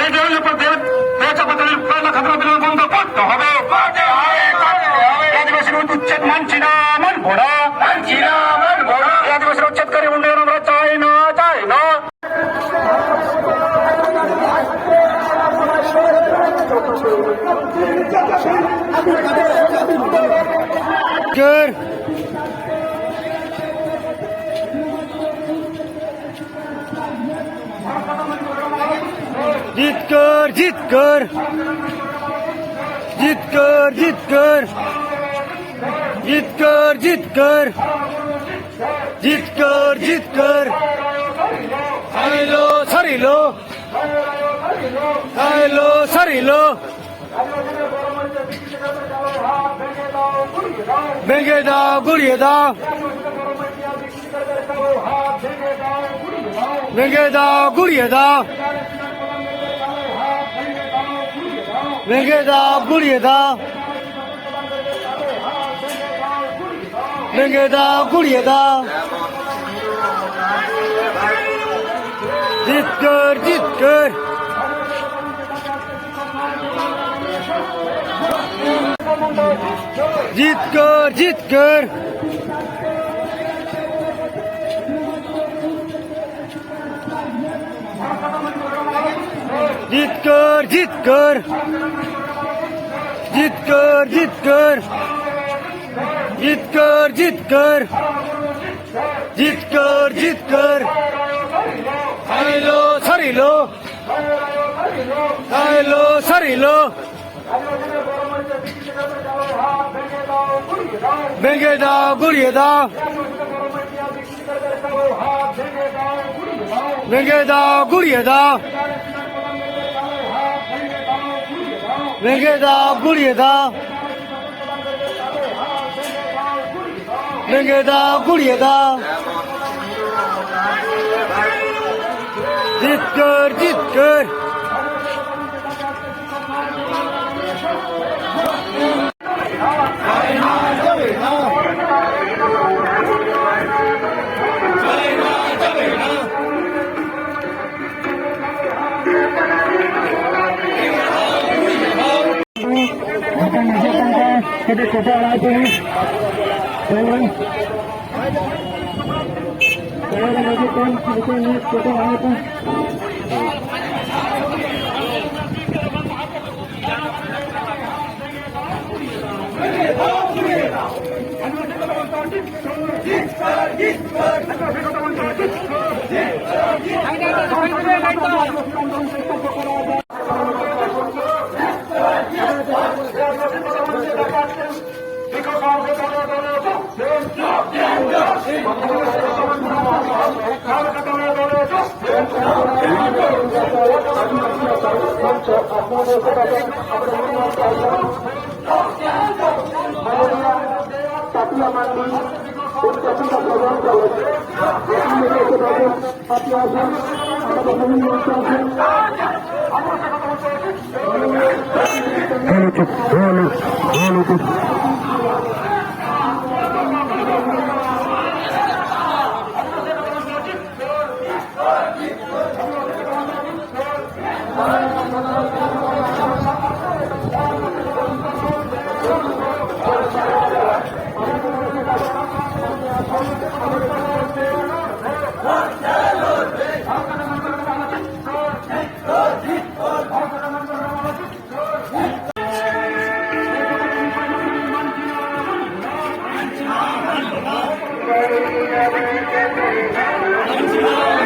এই দেশের উপর পেঁচাপাতালির কয়লা খাতরা বিল বন্ধ করতে হবে। আদিবাসীর উচ্ছেদ মানছি না, মানবো না, আদিবাসীর উচ্ছেদকারী উন্নয়ন আমরা চাই না। जीत कर जीत कर जीत कर जीत कर जीत कर जीत कर जीत कर जीत कर सरी लो बेंगे दाओ गुड़िए दाओ बेंगे दाओ गुड़िए दाओ बेंगे दाओ गुड़िए दाओ बेंगे दाओ गुड़िए दाओ जीत कर जीत कर जीत कर जीत कर जीत कर जीत कर जीत कर जीत कर जीत कर जीत कर जीत कर जीत कर सरी लो बेंगे दाओ गुड़िए दाओ बेंगे दाओ गुड़िए दाओ बेंगे दाओ गुड़िए दाओ बेंगे दाओ गुड़िए दाओ जीत कर जीत कर kita coba lagi jangan lanjutkan kita coba lagi Thank you.